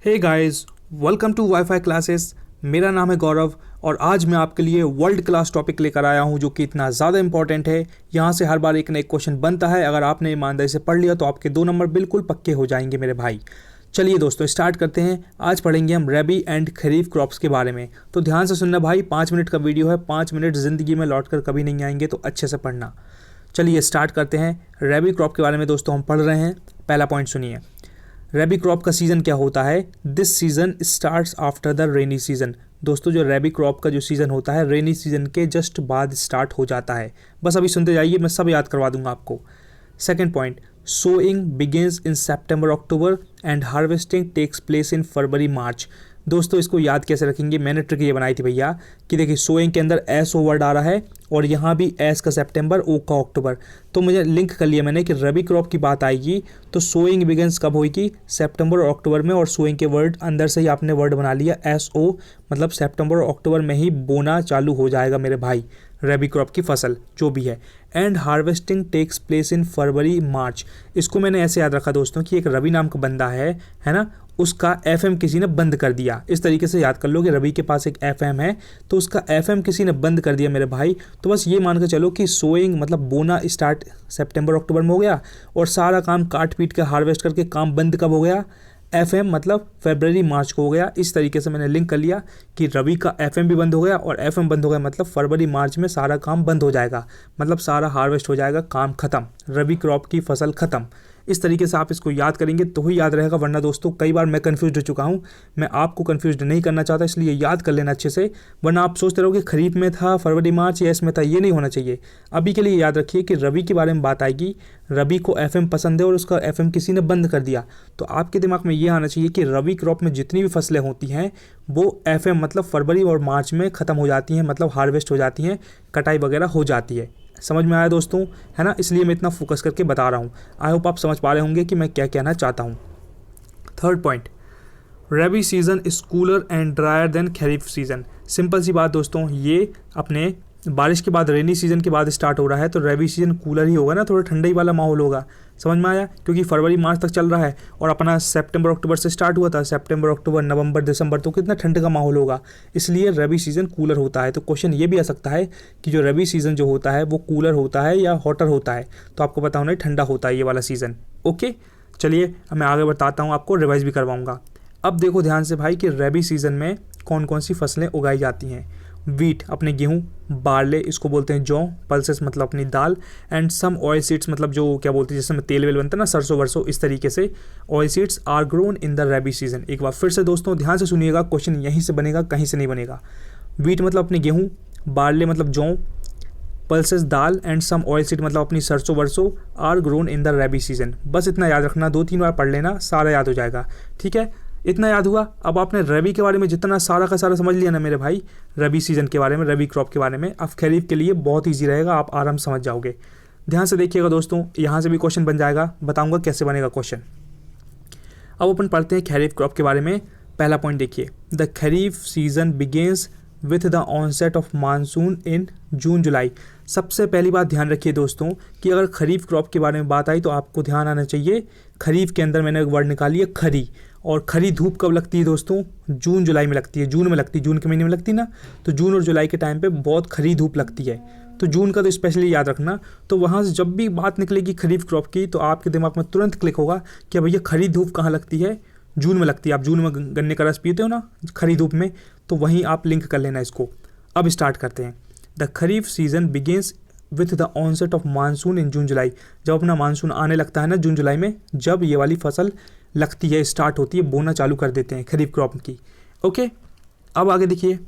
Hey guys, welcome to WiFi classes. मेरा नाम है गौरव और आज मैं आपके लिए वर्ल्ड क्लास टॉपिक लेकर आया हूं जो कि इतना ज़्यादा इंपॉर्टेंट है। यहां से हर बार एक ना एक क्वेश्चन बनता है। अगर आपने ईमानदारी से पढ़ लिया तो आपके 2 नंबर बिल्कुल पक्के हो जाएंगे मेरे भाई। चलिए दोस्तों स्टार्ट करते हैं। आज पढ़ेंगे हम रबी एंड खरीफ क्रॉप्स के बारे में। तो ध्यान से सुनना भाई, 5 मिनट का वीडियो है। 5 मिनट ज़िंदगी में लौट कर कभी नहीं आएंगे, तो अच्छे से पढ़ना। चलिए स्टार्ट करते हैं। रबी क्रॉप के बारे में दोस्तों हम पढ़ रहे हैं। पहला पॉइंट सुनिए, रबी क्रॉप का सीज़न क्या होता है। This season starts after the rainy season. दोस्तों जो रबी क्रॉप का जो सीज़न होता है रेनी सीज़न के जस्ट बाद स्टार्ट हो जाता है। बस अभी सुनते जाइए, मैं सब याद करवा दूंगा आपको। Second point, sowing begins in September October and harvesting takes place in February March. दोस्तों इसको याद कैसे रखेंगे, मैंने ट्रिक ये बनाई थी भैया कि देखिए सोइंग के अंदर एस ओ वर्ड आ रहा है और यहाँ भी एस का सितंबर, ओ का अक्टूबर। तो मुझे लिंक कर लिया मैंने कि रबी क्रॉप की बात आएगी तो सोइंग बिगिंस कब होगी, सितंबर और अक्टूबर में। और सोइंग के वर्ड अंदर से ही आपने वर्ड बना लिया एस ओ, मतलब सितंबर और अक्टूबर में ही बोना चालू हो जाएगा मेरे भाई रबी क्रॉप की फसल जो भी है। And harvesting takes place in February March. इसको मैंने ऐसे याद रखा दोस्तों कि एक रवि नाम का बंदा है ना, उसका एफएम किसी ने बंद कर दिया। इस तरीके से याद कर लो कि रवि के पास एक एफएम है तो उसका एफएम किसी ने बंद कर दिया मेरे भाई। तो बस ये मान के चलो कि सोइंग मतलब बोना स्टार्ट सितंबर अक्टूबर में हो गया और सारा काम काट पीट के हार्वेस्ट करके काम बंद कब हो गया, एफएम मतलब फरवरी मार्च को हो गया। इस तरीके से मैंने लिंक कर लिया कि रवि का एफएम भी बंद हो गया और एफएम बंद हो गया मतलब फरवरी मार्च में सारा काम बंद हो जाएगा, मतलब सारा हार्वेस्ट हो जाएगा, काम खत्म, रबी क्रॉप की फसल खत्म। इस तरीके से आप इसको याद करेंगे तो ही याद रहेगा, वरना दोस्तों कई बार मैं कंफ्यूज हो चुका हूँ। मैं आपको कंफ्यूज नहीं करना चाहता, इसलिए याद कर लेना अच्छे से, वरना आप सोचते रहोगे खरीफ में था, फरवरी मार्च या इसमें था। ये नहीं होना चाहिए। अभी के लिए याद रखिए कि रबी के बारे में बात आएगी। रबी को एफएम पसंद है और उसका एफएम किसी ने बंद कर दिया, तो आपके दिमाग में ये आना चाहिए कि रबी क्रॉप में जितनी भी फसलें होती हैं वो एफएम मतलब फरवरी और मार्च में ख़त्म हो जाती हैं, मतलब हार्वेस्ट हो जाती हैं, कटाई वगैरह हो जाती है। समझ में आया दोस्तों, है ना। इसलिए मैं इतना फोकस करके बता रहा हूँ। आई होप आप समझ पा रहे होंगे कि मैं क्या कहना चाहता हूँ। Third point, rabi season is cooler and drier than kharif season. Simple सी बात दोस्तों, ये अपने बारिश के बाद रेनी सीज़न के बाद स्टार्ट हो रहा है तो रबी सीज़न कूलर ही होगा ना, थोड़ा ठंडा ही वाला माहौल होगा। समझ में आया, क्योंकि फरवरी मार्च तक चल रहा है और अपना सितंबर अक्टूबर से स्टार्ट हुआ था। सितंबर अक्टूबर नवंबर दिसंबर तो कितना ठंड का माहौल होगा, इसलिए रबी सीज़न कूलर होता है। तो क्वेश्चन ये भी आ सकता है कि जो रबी सीज़न जो होता है वो कूलर होता है या हॉटर होता है, तो आपको पता होना ठंडा होता है ये वाला सीज़न। ओके चलिए मैं आगे बताता हूँ, आपको रिवाइज भी करवाऊँगा। अब देखो ध्यान से भाई कि रबी सीज़न में कौन कौन सी फसलें उगाई जाती हैं। वीट अपने गेहूँ, बारले इसको बोलते हैं जौ, पल्सेस मतलब अपनी दाल, एंड सम ऑयल सीड्स मतलब जो क्या बोलते हैं जिसमें तेल वेल बनता है ना, सरसों वरसों, इस तरीके से oil seeds are grown in the rabi season. एक बार फिर से दोस्तों ध्यान से सुनिएगा, क्वेश्चन यहीं से बनेगा, कहीं से नहीं बनेगा। वीट मतलब अपने गेहूँ, बारले मतलब जौ, पल्सेस दाल, एंड सम ऑयल सीड मतलब अपनी सरसों वरसों are grown in the rabi season. बस इतना याद रखना, 2-3 बार पढ़ लेना, सारा याद हो जाएगा। ठीक है, इतना याद हुआ। अब आपने रबी के बारे में जितना सारा का सारा समझ लिया ना मेरे भाई, रबी सीज़न के बारे में, रबी क्रॉप के बारे में, अब खरीफ के लिए बहुत ईजी रहेगा, आप आराम समझ जाओगे। ध्यान से देखिएगा दोस्तों, यहाँ से भी क्वेश्चन बन जाएगा, बताऊंगा कैसे बनेगा क्वेश्चन। अब अपन पढ़ते हैं खरीफ क्रॉप के बारे में। पहला पॉइंट देखिए, the kharif season begins with the onset of monsoon in June July. सबसे पहली बात ध्यान रखिए दोस्तों कि अगर खरीफ क्रॉप के बारे में बात आई तो आपको ध्यान आना चाहिए, खरीफ के अंदर मैंने एक वर्ड निकाली है खरी, और खरी धूप कब लगती है दोस्तों, जून जुलाई में लगती है, जून में लगती है, जून के महीने में लगती है ना, तो जून और जुलाई के टाइम पे बहुत खरी धूप लगती है। तो जून का तो स्पेशली याद रखना। तो वहाँ से जब भी बात निकलेगी खरीफ क्रॉप की तो आपके दिमाग में तुरंत क्लिक होगा कि भैया खरी धूप कहाँ लगती है, जून में लगती है। आप जून में गन्ने का रस पीते हो ना खरी धूप में, तो वहीं आप लिंक कर लेना इसको। अब स्टार्ट करते हैं। The kharif season begins with the onset of monsoon in June July. जब अपना मानसून आने लगता है ना जून जुलाई में, जब ये वाली फसल लगती है, स्टार्ट होती है, बोना चालू कर देते हैं खरीफ क्रॉप की। ओके अब आगे देखिए,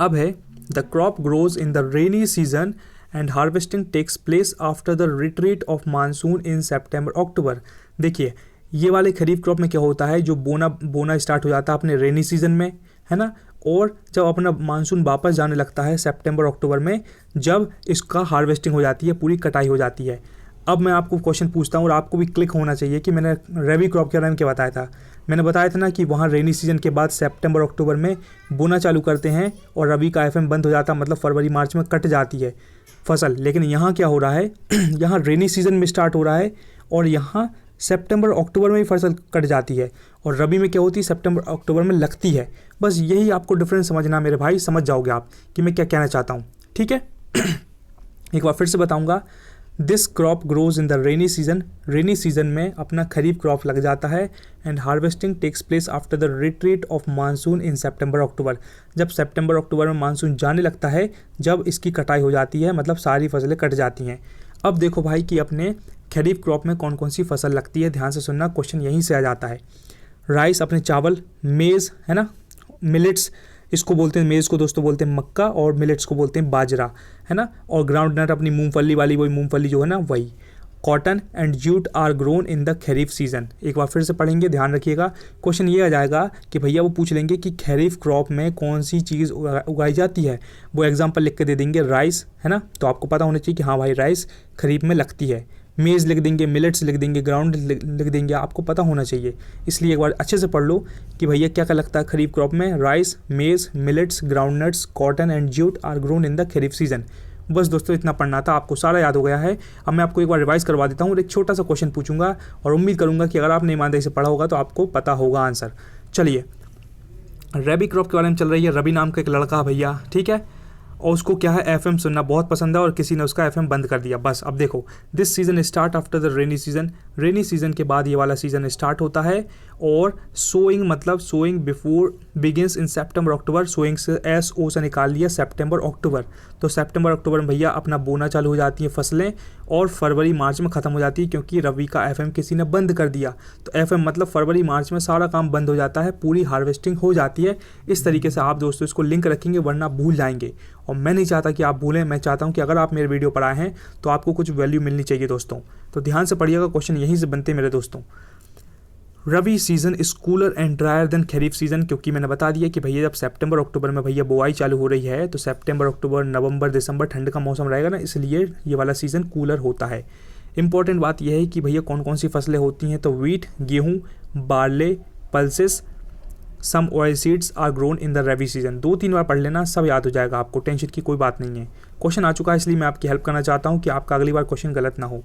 अब है the crop grows in the rainy season and harvesting takes place after the retreat of monsoon in September October. देखिए ये वाले खरीफ क्रॉप में क्या होता है, जो बोना स्टार्ट हो जाता है अपने रेनी सीजन में, है ना, और जब अपना मानसून वापस जाने लगता है सितंबर अक्टूबर में, जब इसका हार्वेस्टिंग हो जाती है, पूरी कटाई हो जाती है। अब मैं आपको क्वेश्चन पूछता हूँ और आपको भी क्लिक होना चाहिए कि मैंने रबी क्रॉप के बारे में क्या बताया था। मैंने बताया था ना कि वहाँ रेनी सीजन के बाद सितंबर अक्टूबर में बोना चालू करते हैं और रबी का एफएम बंद हो जाता है, मतलब फरवरी मार्च में कट जाती है फसल। लेकिन यहाँ क्या हो रहा है यहाँ रेनी सीजन में स्टार्ट हो रहा है और यहाँ सितंबर अक्टूबर में ही फसल कट जाती है, और रबी में क्या होती है, सितंबर अक्टूबर में लगती है। बस यही आपको डिफरेंस समझना मेरे भाई, समझ जाओगे आप कि मैं क्या कहना चाहता हूँ, ठीक है। एक बार फिर से बताऊंगा, this crop grows in the rainy season, rainy season में अपना खरीफ क्रॉप लग जाता है, and harvesting takes place after the retreat of monsoon in September October, जब सितंबर अक्टूबर में मानसून जाने लगता है, जब इसकी कटाई हो जाती है, मतलब सारी फसलें कट जाती हैं। अब देखो भाई कि अपने खरीफ क्रॉप में कौन कौन सी फसल लगती है, ध्यान से सुनना, क्वेश्चन यहीं से आ जाता है। राइस अपने चावल, मेज़ है ना, मिलेट्स इसको बोलते हैं, मेज़ को दोस्तों बोलते हैं मक्का, और मिलेट्स को बोलते हैं बाजरा, है ना, और ग्राउंड नट अपनी मूंगफली वाली, वही मूंगफली जो है ना वही। Cotton and jute are grown in the kharif season, एक बार फिर से पढ़ेंगे, ध्यान रखिएगा। क्वेश्चन ये आ जाएगा कि भैया वो पूछ लेंगे कि खरीफ क्रॉप में कौन सी चीज़ उगाई जाती है, वो एग्जाम्पल लिख के दे देंगे, राइस है ना, तो आपको पता होना चाहिए कि हाँ भाई राइस खरीफ में लगती है। मेज़ लिख देंगे, मिलेट्स लिख देंगे, ग्राउंड लिख देंगे, आपको पता होना चाहिए। इसलिए एक बार अच्छे से पढ़ लो कि भैया क्या क्या लगता है खरीफ क्रॉप में, rice, maize, millets, ground nuts, cotton and jute are grown in the kharif season. बस दोस्तों इतना पढ़ना था, आपको सारा याद हो गया है। अब मैं आपको एक बार रिवाइज करवा देता हूँ और एक छोटा सा क्वेश्चन पूछूंगा, और उम्मीद करूंगा कि अगर आपने ईमानदारी से पढ़ा होगा तो आपको पता होगा आंसर। चलिए, रबी क्रॉप के बारे में चल रही है। रबी नाम का एक लड़का भैया, ठीक है, और उसको क्या है, एफएम सुनना बहुत पसंद है, और किसी ने उसका एफएम बंद कर दिया। बस अब देखो, this season start after the rainy season, rainy season के बाद ये वाला सीजन स्टार्ट होता है, और सोइंग मतलब sowing before begins in September October, sowing से एस ओ से निकाल लिया सितंबर अक्टूबर, तो सितंबर अक्टूबर में भैया अपना बोना चालू हो जाती है फसलें, और फरवरी मार्च में ख़त्म हो जाती है, क्योंकि रबी का एफएम किसी ने बंद कर दिया। तो एफएम मतलब फरवरी मार्च में सारा काम बंद हो जाता है, पूरी हार्वेस्टिंग हो जाती है। इस तरीके से आप दोस्तों इसको लिंक रखेंगे, वरना भूल जाएंगे, और मैं नहीं चाहता कि आप भूलें। मैं चाहता हूं कि अगर आप मेरे वीडियो पर आए हैं तो आपको कुछ वैल्यू मिलनी चाहिए दोस्तों। तो ध्यान से पढ़िएगा, क्वेश्चन यहीं से बनते हैं मेरे दोस्तों। Rabi season is cooler and drier than kharif season, क्योंकि मैंने बता दिया कि भैया जब सितंबर अक्टूबर में भैया बुआई चालू हो रही है, तो सितंबर अक्टूबर नवंबर दिसंबर ठंड का मौसम रहेगा ना, इसलिए ये वाला सीजन कूलर होता है। इंपॉर्टेंट बात यह है कि भैया कौन कौन सी फसलें होती हैं, तो वीट, गेहूँ, barley, pulses, some oil seeds are grown in the rabi season. 2-3 बार पढ़ लेना, सब याद हो जाएगा आपको, टेंशन की कोई बात नहीं है। क्वेश्चन आ चुका है, इसलिए मैं आपकी हेल्प करना चाहता हूँ कि आपका अगली बार क्वेश्चन गलत ना हो।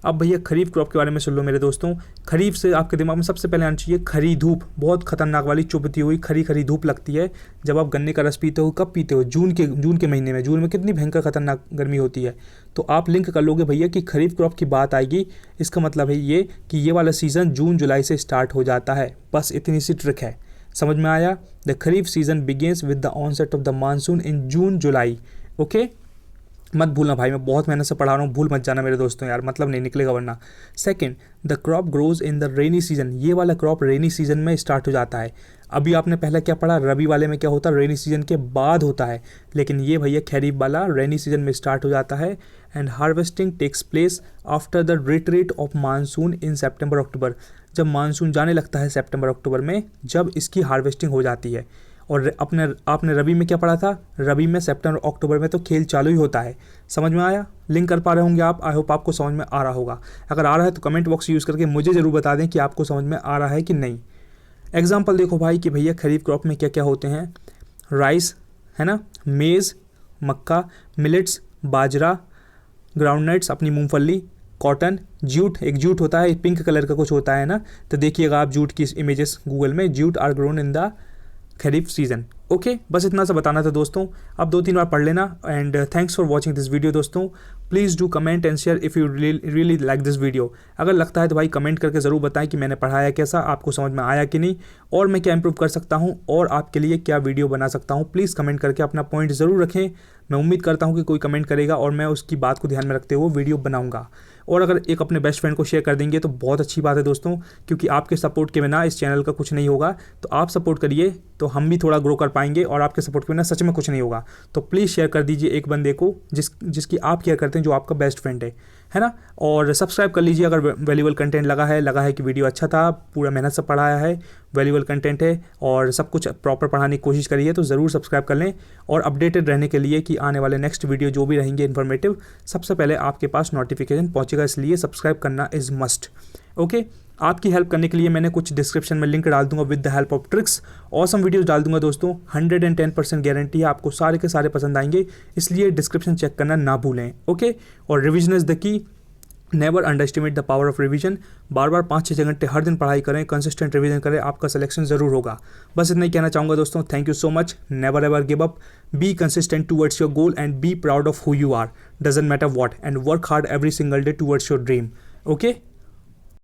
अब भैया खरीफ क्रॉप के बारे में सुन लो मेरे दोस्तों। खरीफ से आपके दिमाग में सबसे पहले आना चाहिए खरी धूप, बहुत खतरनाक वाली चुभती हुई खरी खरी धूप लगती है जब आप गन्ने का रस पीते हो। कब पीते हो, जून के महीने में। जून में कितनी भयंकर खतरनाक गर्मी होती है। तो आप लिंक कर लोगे भैया कि खरीफ क्रॉप की बात आएगी, इसका मतलब है ये कि ये वाला सीज़न जून जुलाई से स्टार्ट हो जाता है। बस इतनी सी ट्रिक है, समझ में आया। The kharif season begins with the onset of the monsoon in June July. Okay, मत भूलना भाई, मैं बहुत मेहनत से पढ़ा रहा हूँ, भूल मत जाना मेरे दोस्तों यार, मतलब नहीं निकलेगा वरना। Second, the crop grows in the rainy season, ये वाला क्रॉप रेनी सीजन में स्टार्ट हो जाता है। अभी आपने पहले क्या पढ़ा, रबी वाले में क्या होता है, रेनी सीजन के बाद होता है, लेकिन ये भैया खरीफ वाला रेनी सीजन में स्टार्ट हो जाता है। And harvesting takes place after the retreat of monsoon in September October, जब मानसून जाने लगता है सितंबर अक्टूबर में, जब इसकी हार्वेस्टिंग हो जाती है। और आपने रबी में क्या पढ़ा था, रबी में सितंबर अक्टूबर में तो खेल चालू ही होता है। समझ में आया, लिंक कर पा रहे होंगे आप, आई होप आपको समझ में आ रहा होगा। अगर आ रहा है तो कमेंट बॉक्स यूज़ करके मुझे ज़रूर बता दें कि आपको समझ में आ रहा है कि नहीं। एग्जाम्पल देखो भाई कि भैया खरीफ क्रॉप में क्या क्या होते हैं, राइस है ना, मेज़, मक्का, मिलेट्स, बाजरा, ग्राउंडनट्स अपनी मूंगफली, कॉटन, जूट, एक जूट होता है पिंक कलर का कुछ होता है ना, तो देखिएगा आप जूट की इमेजेस गूगल में, jute are grown in the kharif season. Okay, बस इतना सा बताना था दोस्तों। अब 2-3 बार पढ़ लेना, and thanks for watching this video दोस्तों। Please do comment and share if you really like this video. अगर लगता है तो भाई कमेंट करके ज़रूर बताएं कि मैंने पढ़ाया कैसा, आपको समझ में आया कि नहीं, और मैं क्या इंप्रूव कर सकता हूँ, और आपके लिए क्या वीडियो बना सकता हूँ। प्लीज़ कमेंट करके अपना पॉइंट ज़रूर रखें। मैं उम्मीद करता हूँ कि कोई कमेंट करेगा और मैं उसकी बात को ध्यान में रखते हुए वीडियो बनाऊँगा। और अगर एक अपने बेस्ट फ्रेंड को शेयर कर देंगे तो बहुत अच्छी बात है दोस्तों, क्योंकि आपके सपोर्ट के बिना इस चैनल का कुछ नहीं होगा। तो आप सपोर्ट करिए तो हम भी थोड़ा ग्रो कर पाएंगे, और आपके सपोर्ट के बिना सच में कुछ नहीं होगा। तो प्लीज़ शेयर कर दीजिए एक बंदे को जिसकी आप केयर करते हैं, जो आपका बेस्ट फ्रेंड है ना। और सब्सक्राइब कर लीजिए अगर वैल्यूबल कंटेंट लगा है कि वीडियो अच्छा था, पूरा मेहनत से पढ़ाया है, वैल्यूबल कंटेंट है और सब कुछ प्रॉपर पढ़ाने की कोशिश करिए, तो ज़रूर सब्सक्राइब कर लें। और अपडेटेड रहने के लिए कि आने वाले नेक्स्ट वीडियो जो भी रहेंगे इन्फॉर्मेटिव, सबसे पहले आपके पास नोटिफिकेशन पहुंचेगा, इसलिए सब्सक्राइब करना इज़ मस्ट। ओके, आपकी हेल्प करने के लिए मैंने कुछ डिस्क्रिप्शन में लिंक डाल दूंगा with the help of tricks, awesome videos डाल दूंगा दोस्तों। 110% गारंटी है, आपको सारे के सारे पसंद आएंगे, इसलिए डिस्क्रिप्शन चेक करना ना भूलें। ओके, और revision is the key, never underestimate the power of revision. बार बार 5-6 घंटे हर दिन पढ़ाई करें, कंसिस्टेंट रिवीजन करें, आपका सिलेक्शन ज़रूर होगा। बस इतना ही कहना चाहूँगा दोस्तों। Thank you so much. Never ever give up, be consistent towards your goal and be proud of who you are, doesn't matter what, and work hard every single day towards your dream. Okay,